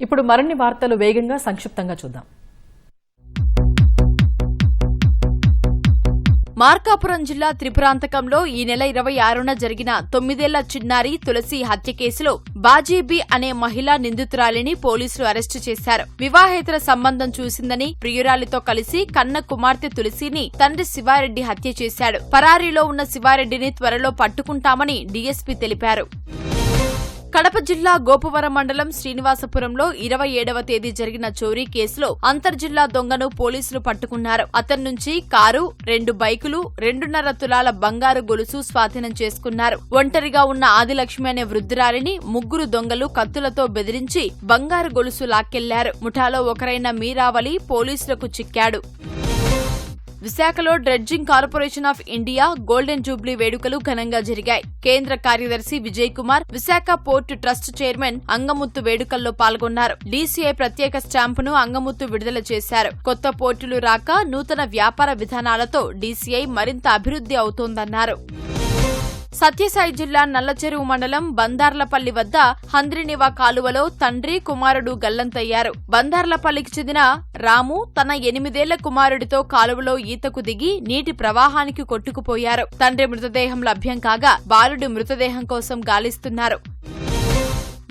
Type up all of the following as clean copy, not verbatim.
ఇప్పుడు మరిన్ని వార్తలు వేగంగా సంక్షిప్తంగా చూద్దాం. మార్కాపురం జిల్లా త్రిపురాంతకంలో ఈ నెల 26న జరిగిన 9ఏళ్ల చిన్నారి తులసి హత్య కేసులో బాజీబీ అనే మహిళా నిందితురాలిని పోలీసులు అరెస్టు చేశారు. వివాహేతర సంబంధం చూసిందని ప్రియురాలితో కలిసి కన్న కుమార్తె తులసిని తండ్రి శివారెడ్డి హత్య చేశాడు. పరారీలో ఉన్న శివారెడ్డిని త్వరలో పట్టుకుంటామని డీఎస్పీ తెలిపారు. కడప జిల్లా గోపవరం మండలం శ్రీనివాసపురంలో 27వ తేదీ జరిగిన చోరీ కేసులో అంతర్జిల్లా దొంగను పోలీసులు పట్టుకున్నారు. అతని నుంచి కారు, 2 బైకులు, 2.5 తులాల బంగారు గొలుసు స్వాధీనం చేసుకున్నారు. ఒంటరిగా ఉన్న ఆదిలక్ష్మి అనే వృద్ధురాలిని 3 దొంగలు కత్తులతో బెదిరించి బంగారు గొలుసు లాక్కెళ్లారు. ముఠాలో ఒకరైన మీరావళి పోలీసులకు చిక్కాడు. విశాఖలో dredging corporation of India golden Jubilee వేడుకలు ఘనంగా జరిగాయి. కేంద్ర కార్యదర్శి Vijay Kumar, Visakha port trust chairman Angamuthu వేడుకల్లో పాల్గొన్నారు. డీసీఐ ప్రత్యేక స్టాంపును అంగముత్తు విడుదల చేశారు. కొత్త పోర్టులు రాక నూతన వ్యాపార విధానాలతో డీసీఐ మరింత అభివృద్ధి అవుతోందన్నారు. సత్యసాయి జిల్లా నల్లచెరువు మండలం బందార్లపల్లి వద్ద హంద్రినివా కాలువలో తండ్రి కుమారుడు గల్లంతయ్యారు. బందార్లపల్లికి చెందిన రాము తన 8ఏళ్ల కుమారుడితో కాలువలో ఈతకు దిగి నీటి ప్రవాహానికి కొట్టుకుపోయారు. తండ్రి మృతదేహం లభ్యం కాగా బాలుడి మృతదేహం కోసం గాలిస్తున్నారు.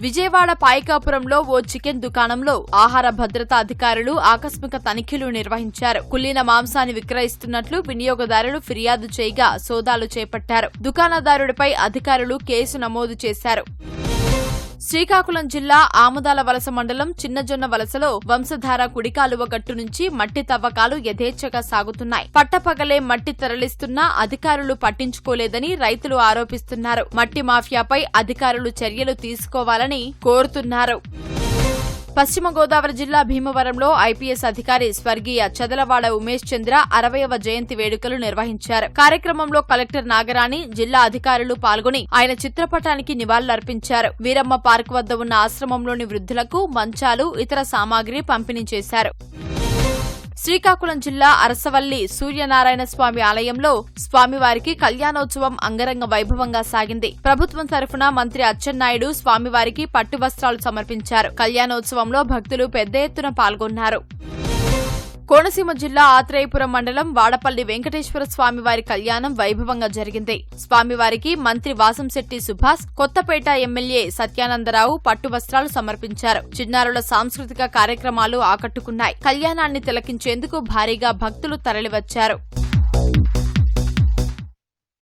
విజయవాడ పాయకాపురంలో ఓ చికెన్ దుకాణంలో ఆహార భద్రతా అధికారులు ఆకస్మిక తనిఖీలు నిర్వహించారు. కుళ్లిన మాంసాన్ని విక్రయిస్తున్నట్లు వినియోగదారులు ఫిర్యాదు చేయగా సోదాలు చేపట్టారు. దుకాణదారుడిపై అధికారులు కేసు నమోదు చేశారు. శ్రీకాకుళం జిల్లా ఆముదాల వలస మండలం చిన్నజొన్న వలసలో వంశధార కుడికాలువ గట్టు నుంచి మట్టి తవ్వకాలు యథేచ్ఛగా సాగుతున్నాయి. పట్టపగలే మట్టి తరలిస్తున్నా అధికారులు పట్టించుకోలేదని రైతులు ఆరోపిస్తున్నారు. మట్టి మాఫియాపై అధికారులు చర్యలు తీసుకోవాలని కోరుతున్నారు. పశ్చిమ గోదావరి జిల్లా భీమవరంలో ఐపీఎస్ అధికారి స్వర్గీయ చదలవాడ ఉమేష్ చంద్ర 60వ జయంతి వేడుకలు నిర్వహించారు. కార్యక్రమంలో కలెక్టర్ నాగరాణి, జిల్లా అధికారులు పాల్గొని ఆయన చిత్రపటానికి నివాళులర్పించారు. వీరమ్మ పార్క్ వద్ద ఉన్న ఆశ్రమంలోని వృద్ధులకు మంచాలు, ఇతర సామాగ్రి పంపిణీ చేశారు. శ్రీకాకుళం జిల్లా అరసవల్లి సూర్యనారాయణ స్వామి ఆలయంలో స్వామివారికి కళ్యాణోత్సవం అంగరంగ వైభవంగా సాగింది. ప్రభుత్వం తరఫున మంత్రి అచ్చెన్నాయుడు స్వామివారికి పట్టు వస్త్రాలు సమర్పించారు. కళ్యాణోత్సవంలో భక్తులు పెద్ద ఎత్తున పాల్గొన్నారు. కోనసీమ జిల్లా ఆత్రేయపురం మండలం వాడపల్లి వెంకటేశ్వర స్వామివారి కళ్యాణం వైభవంగా జరిగింది. స్వామివారికి మంత్రి వాసంశెట్టి సుభాష్, కొత్తపేట ఎమ్మెల్యే సత్యానందరావు పట్టు వస్త్రాలు సమర్పించారు. చిన్నారుల సాంస్కృతిక కార్యక్రమాలు ఆకట్టుకున్నాయి. కళ్యాణాన్ని తిలకించేందుకు భారీగా భక్తులు తరలివచ్చారు.